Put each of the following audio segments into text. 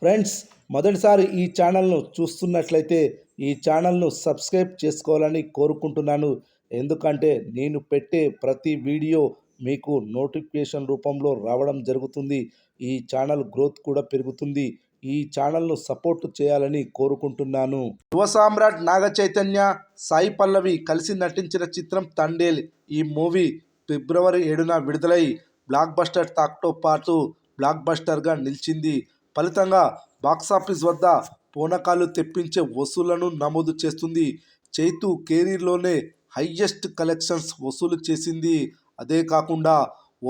Friends, మొదటిసారి ఈ ఛానల్ను చూస్తున్నట్లయితే ఈ ఛానల్ను సబ్స్క్రైబ్ చేసుకోవాలని కోరుకుంటున్నాను. ఎందుకంటే నేను పెట్టే ప్రతి వీడియో మీకు నోటిఫికేషన్ రూపంలో రావడం జరుగుతుంది. ఈ ఛానల్ గ్రోత్ కూడా పెరుగుతుంది. ఈ ఛానల్ను సపోర్ట్ చేయాలని కోరుకుంటున్నాను. యువ సామ్రాట్ నాగ చైతన్య, సాయి పల్లవి కలిసి నటించిన చిత్రం తండేల్. ఈ మూవీ ఫిబ్రవరి 7న విడుదలై బ్లాక్ బస్టర్ టాక్తో పాటు బ్లాక్ బస్టర్గా నిలిచింది. ఫలితంగా బాక్సాఫీస్ వద్ద పూనకాలు తెప్పించే వసూళ్లను నమోదు చేస్తుంది. చైతు కెరీర్లోనే హైయెస్ట్ కలెక్షన్స్ వసూలు చేసింది. అదే కాకుండా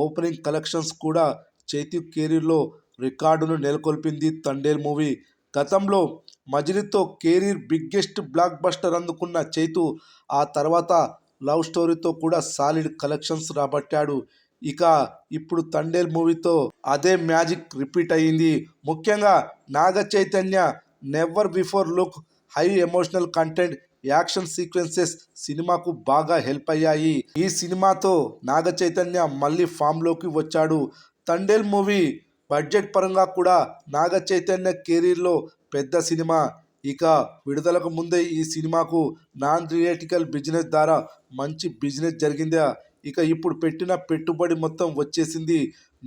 ఓపెనింగ్ కలెక్షన్స్ కూడా చైతు కెరీర్లో రికార్డును నెలకొల్పింది తండేల్ మూవీ. గతంలో మజిలీతో కెరీర్ బిగ్గెస్ట్ బ్లాక్ బస్టర్ అందుకున్న చైతు ఆ తర్వాత లవ్ స్టోరీతో కూడా సాలిడ్ కలెక్షన్స్ రాబట్టాడు. ఇక ఇప్పుడు తండేల్ మూవీతో అదే మ్యాజిక్ రిపీట్ అయ్యింది. ముఖ్యంగా Naga Chaitanya never before look, high emotional content, action sequences సినిమాకు బాగా హెల్ప్ అయ్యాయి. ఈ సినిమాతో నాగ చైతన్య మళ్ళీ ఫామ్లోకి వచ్చాడు. తండేల్ మూవీ బడ్జెట్ పరంగా కూడా నాగ చైతన్య కెరీర్లో పెద్ద సినిమా. ఇక విడుదలకు ముందే ఈ సినిమాకు నాన్ థియేట్రికల్ బిజినెస్ ద్వారా మంచి బిజినెస్ జరిగిందా. ఇక ఇప్పుడు పెట్టిన పెట్టుబడి మొత్తం వచ్చేసింది.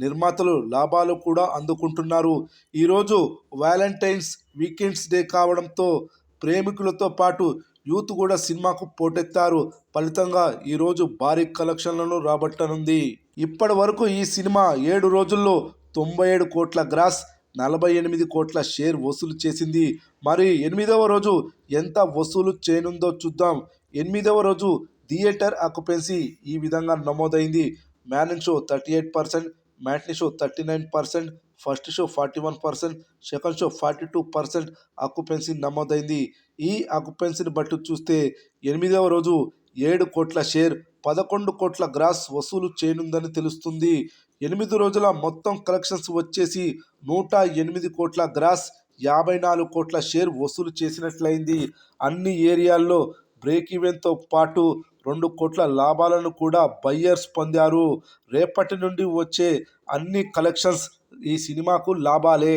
నిర్మాతలు లాభాలు కూడా అందుకుంటున్నారు. ఈరోజు వ్యాలంటైన్స్ వీకెండ్స్ డే కావడంతో ప్రేమికులతో పాటు యూత్ కూడా సినిమాకు పోటెత్తారు. ఫలితంగా ఈరోజు భారీ కలెక్షన్లను రాబట్టనుంది. ఇప్పటి వరకు ఈ సినిమా 7 రోజుల్లో 97 కోట్ల గ్రాస్, 48 కోట్ల షేర్ వసూలు చేసింది. మరి 8వ రోజు ఎంత వసూలు చేయనుందో చూద్దాం. 8వ రోజు థియేటర్ ఆక్యుపెన్సీ ఈ విధంగా నమోదైంది. Man show 38%, matinee show 39%, first show 41%, second show 42% occupancy నమోదైంది. ఈ ఆక్యుపెన్సీని బట్టి చూస్తే 8వ రోజు 7 కోట్ల షేర్, 11 కోట్ల గ్రాస్ వసూలు చేయనుందని తెలుస్తుంది. 8 రోజుల మొత్తం కలెక్షన్స్ వచ్చేసి 108 కోట్ల గ్రాస్, 54 కోట్ల షేర్ వసూలు చేసినట్లయింది. అన్ని ఏరియాల్లో బ్రేక్ ఈవెన్తో పాటు 2 కోట్ల లాభాలను కూడా బయ్యర్స్ పొందారు. రేపటి నుండి వచ్చే అన్ని కలెక్షన్స్ ఈ సినిమాకు లాభాలే.